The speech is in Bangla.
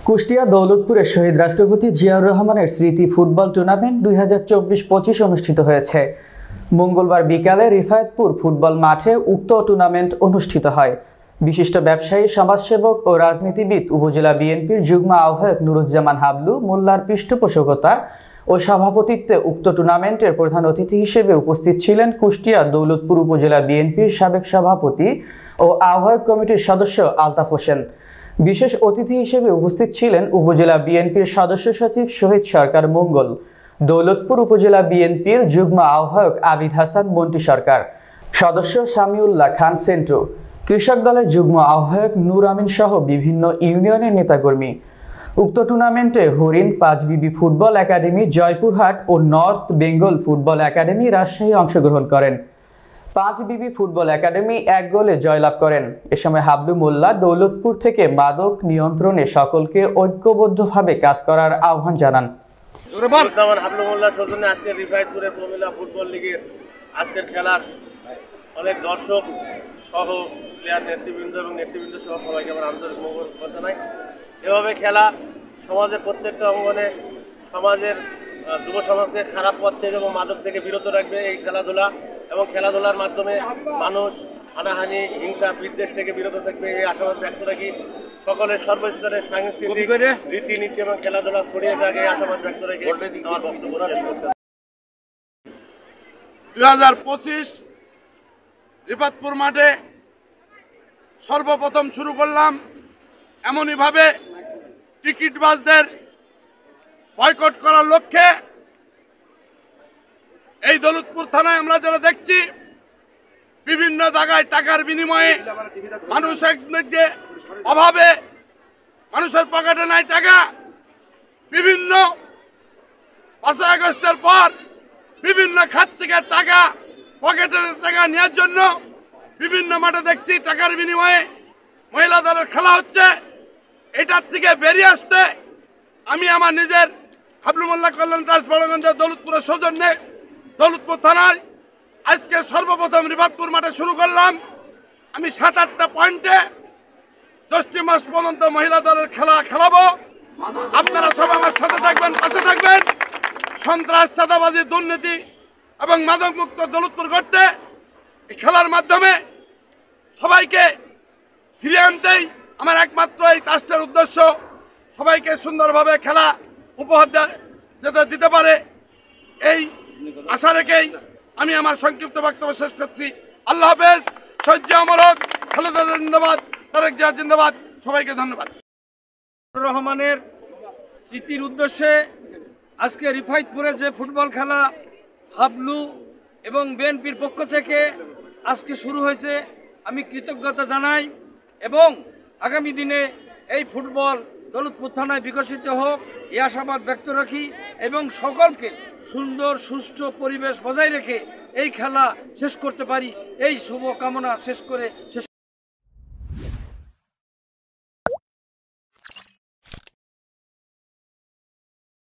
কুষ্টিয়া দৌলতপুরে শহীদ রাষ্ট্রপতি জিয়াউর রহমানের স্মৃতি ফুটবল টুর্নামেন্ট 2024-25 অনুষ্ঠিত হয়েছে। মঙ্গলবার বিকালে রিফায়েতপুর ফুটবল মাঠে উক্ত টুর্নামেন্ট অনুষ্ঠিত হয়। বিশিষ্ট ব্যবসায়ী, সমাজসেবক ও রাজনীতিবিদ উপজেলা বিএনপির যুগ্ম আহ্বায়ক নুরুজ্জামান হাবলু মোল্লার পৃষ্ঠপোষকতা ও সভাপতিত্বে উক্ত টুর্নামেন্টের প্রধান অতিথি হিসেবে উপস্থিত ছিলেন কুষ্টিয়া দৌলতপুর উপজেলা বিএনপির সাবেক সভাপতি ও আহ্বায়ক কমিটির সদস্য আলতাফ হোসেন। বিশেষ অতিথি হিসেবে উপস্থিত ছিলেন উপজেলা বিএনপির সদস্য সচিব শহীদ সরকার মঙ্গল, দৌলতপুর উপজেলা বিএনপির যুগ্ম আহ্বায়ক আবিদ হাসান মন্টি সরকার, সদস্য সামিউল্লাহ খান সেন্টু, কৃষক দলের যুগ্ম আহ্বায়ক নূর আমিন সহ বিভিন্ন ইউনিয়নের নেতাকর্মী। উক্ত টুর্নামেন্টে হরিণ, পাঁচবিবি ফুটবল একাডেমি জয়পুরহাট ও north Bengal football academy Rajshahi অংশগ্রহণ করেন। পাঁচবিবি ফুটবল একাডেমি 1 গোলে জয়লাভ করেন। এ সময় হাবলু মোল্লা দৌলতপুর থেকে মাদক নিয়ন্ত্রণে সকলকে ঐক্যবদ্ধভাবে কাজ করার আহ্বান জানান। হাবলু মোল্লার সৌজন্যে আজকের রিফায়েতপুরের প্রমিলা ফুটবল লিগের আজকের খেলার অনেক দর্শক সহ প্লেয়ার নেতৃবৃন্দ এবং নেতৃবৃন্দ সহ সবাইকে আমার আন্তরিক মোবারকবাদ জানাই। এভাবে খেলা সমাজের প্রত্যেকটা অঙ্গনে সমাজের যুব সমাজকে খারাপ পথ থেকে এবং মাদক থেকে বিরত রাখবে এই খেলাধুলা, এবং খেলাধুলার মাধ্যমে মানুষ হানাহানি, হিংসা, বিদ্বেষ থেকে বিরত থাকবে এই আশাবাদ ব্যক্ত রাখি। সকলের সর্বস্তরের সাংস্কৃতিক রীতিনীতি এবং খেলাধুলা ছড়িয়ে থাকে এই আশাবাদ ব্যক্ত রেখে আমার বক্তব্য শেষ করছি। 2025 রিফায়েতপুর মাঠে সর্বপ্রথম শুরু করলাম। এমনইভাবে টিকিটবাজদের বয়কট করার লক্ষ্যে এই দৌলতপুর থানায় আমরা যারা দেখছি বিভিন্ন জায়গায় টাকার বিনিময়ে মানুষ একদিকে অভাবে, মানুষের পকেটে নাই টাকা, বিভিন্ন 5 আগস্টের পর বিভিন্ন খাত থেকে টাকা, পকেটের টাকা নেওয়ার জন্য বিভিন্ন মাঠে দেখছি টাকার বিনিময়ে মহিলা দলের খেলা হচ্ছে। এটার থেকে বেরিয়ে আসতে আমি আমার নিজের হাবলু মোল্লা কল্যাণ ট্রাস্ট বড়গঞ্জের দৌলতপুরের সৌজন্যে দৌলতপুর থানায় আজকে সর্বপ্রথম রিফায়েতপুর মাঠে শুরু করলাম। আমি 7-8টা পয়েন্টে জ্যৈষ্ঠ মাস পর্যন্ত মহিলা দলের খেলা খেলাবো। আপনারা সব আমার সাথে থাকবেন, পাশে থাকবেন। সন্ত্রাস, চাঁদাবাজি, দুর্নীতি এবং মাদক মুক্ত দৌলতপুর করতে এই খেলার মাধ্যমে সবাইকে ফিরিয়ে আনতেই আমার একমাত্র এই ট্রাস্টের উদ্দেশ্য। সবাইকে সুন্দরভাবে খেলা উপহার যাতে দিতে পারে এই আশা রেখেই আমি আমার সংক্ষিপ্ত বক্তব্য শেষ করছি। আল্লাহ হাফেজ। শহীদ জিয়া অমর হোক, খালেদা জিন্দাবাদ, তারেক জিয়া জিন্দাবাদ। সবাইকে ধন্যবাদ। রহমানের স্মৃতির উদ্দেশ্যে আজকে রিফায়েতপুরে যে ফুটবল খেলা হাবলু এবং বিএনপির পক্ষ থেকে আজকে শুরু হয়েছে, আমি কৃতজ্ঞতা জানাই এবং আগামী দিনে এই ফুটবল দৌলতপুর থানায় বিকশিত হোক এই আশাবাদ ব্যক্ত রাখি এবং সকলকে সুন্দর সুষ্ঠু পরিবেশ বজায় রেখে এই খেলা শেষ করতে পারি এই শুভ কামনা শেষ করে